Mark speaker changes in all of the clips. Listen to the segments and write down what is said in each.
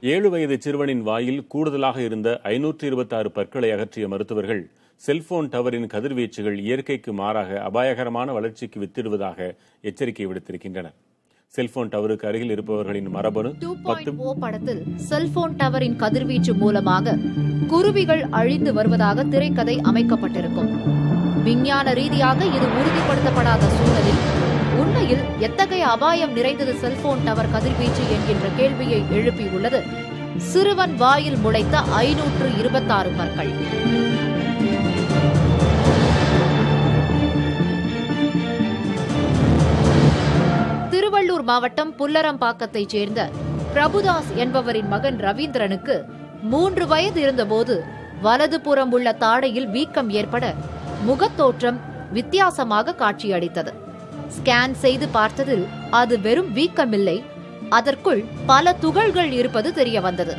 Speaker 1: 7 வயது சிறுவனின் வாயில் கூடுதலாக இருந்த 526 பற்களை அகற்றிய மருத்துவர்கள் செல்போன் டவரின் கதிர்வீச்சுகள் இயற்கைக்கு மாறாக அபாயகரமான வளர்ச்சிக்கு வித்திடுவதாக எச்சரிக்கை விடுத்திருக்கின்றனர். செல்போன் டவருக்கு அருகில் இருப்பவர்களின் மரபணு
Speaker 2: 2.0 படத்தில் செல்போன் டவரின் கதிர்வீச்சு மூலமாக குருவிகள் அழிந்து வருவதாக திரைக்கதை அமைக்கப்பட்டிருக்கும். விஞ்ஞான ரீதியாக இது உறுதிப்படுத்தப்படாத சூழலில் உண்மையில் எத்தகைய அபாயம் நிறைந்தது செல்போன் டவர் கதிர்வீச்சு என்கின்ற கேள்வியை எழுப்பியுள்ளது சிறுவன் வாயில் முளைத்த 526 பற்கள். திருவள்ளூர் மாவட்டம் புல்லரம்பாக்கத்தைச் சேர்ந்த பிரபுதாஸ் என்பவரின் மகன் ரவீந்திரனுக்கு 3 வயது இருந்தபோது வலதுபுறம் உள்ள தாடையில் வீக்கம் ஏற்பட முகத்தோற்றம் வித்தியாசமாக காட்சியளித்தது. ஸ்கேன் செய்து பார்த்ததில் அது வெறும் வீக்கமில்லை, அதற்குள் பல துகள்கள் இருப்பது தெரிய வந்தது.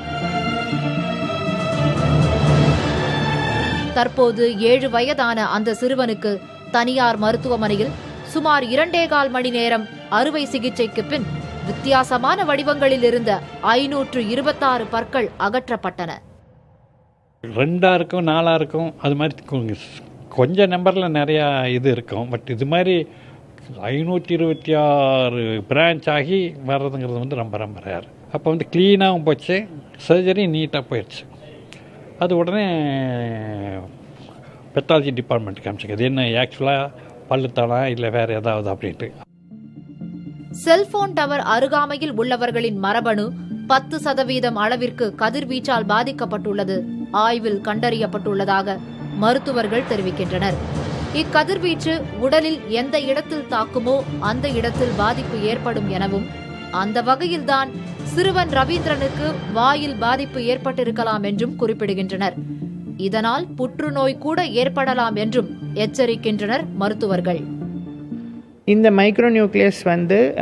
Speaker 2: தற்போது 7 வயதான அந்த சிறுவனுக்கு தனியார் மருத்துவமனையில் சுமார் 2.25 மணி நேரம் அறுவை சிகிச்சைக்கு பின் வித்தியாசமான வடிவங்களில் இருந்த 526 பற்கள் அகற்றப்பட்டன.
Speaker 3: 2 இருக்கும் 4 இருக்கும், அது மாதிரி கொஞ்சம் நம்பரில் நிறையா இது இருக்கும். பட் இது மாதிரி 526 பிரான்ச் ஆகி வர்றதுங்கிறது ரொம்ப ரொம்ப ரேர். அப்போ க்ளீனாகவும் போச்சு, சர்ஜரி நீட்டாக போயிடுச்சு. அது உடனே பெத்தாலஜி டிபார்ட்மெண்ட்டுக்கு காமிச்சிங்க, அது என்ன ஆக்சுவலாக பல்லுத்தானா இல்லை வேறு ஏதாவது அப்படின்ட்டு.
Speaker 2: செல்போன் டவர் அருகாமையில் உள்ளவர்களின் மரபணு 10% அளவிற்கு கதிர்வீச்சால் பாதிக்கப்பட்டுள்ளது ஆய்வில் கண்டறியப்பட்டுள்ளதாக மருத்துவர்கள் தெரிவிக்கின்றனர். இக்கதிர்வீச்சு உடலில் எந்த இடத்தில் தாக்குமோ அந்த இடத்தில் பாதிப்பு ஏற்படும் எனவும், அந்த வகையில்தான் சிறுவன் ரவீந்திரனுக்கு வாயில் பாதிப்பு ஏற்பட்டிருக்கலாம் என்றும் குறிப்பிடுகின்றனர். இதனால் புற்றுநோய் கூட ஏற்படலாம் என்றும் எச்சரிக்கின்றனர் மருத்துவர்கள்.
Speaker 4: இந்த மைக்ரோ நியூக்ளியஸ்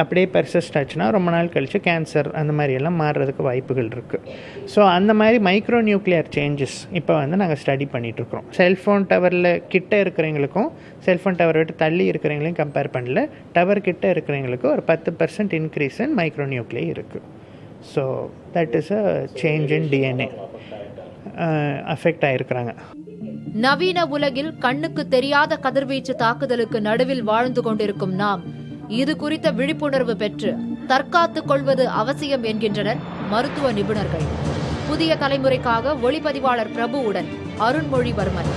Speaker 4: அப்படியே பெர்சிஸ்ட் ஆச்சுன்னா ரொம்ப நாள் கழித்து கேன்சர் அந்த மாதிரியெல்லாம் மாறுறதுக்கு வாய்ப்புகள் இருக்குது. ஸோ அந்த மாதிரி மைக்ரோ நியூக்ளியர் சேஞ்சஸ் இப்போ நாங்கள் ஸ்டடி பண்ணிகிட்ருக்குறோம். செல்ஃபோன் டவரில் கிட்ட இருக்கிறவங்களுக்கும் செல்ஃபோன் டவர் விட்டு தள்ளி இருக்கிறவங்களையும் கம்பேர் பண்ணல, டவர் கிட்ட இருக்கிறவங்களுக்கு ஒரு 10% இன்க்ரீஸ் இன் மைக்ரோ நியூக்ளியை இருக்குது. So that is a change in DNA affect ஆகிருக்கிறாங்க.
Speaker 2: நவீன உலகில் கண்ணுக்கு தெரியாத கதிர்வீச்சு தாக்குதலுக்கு நடுவில் வாழ்ந்து கொண்டிருக்கும் நாம் இது குறித்த விழிப்புணர்வு பெற்று தற்காத்துக் கொள்வது அவசியம் என்கின்றனர் மருத்துவ நிபுணர்கள். புதிய தலைமுறைக்காக ஒளிப்பதிவாளர் பிரபுவுடன் அருண்மொழிவர்மன்.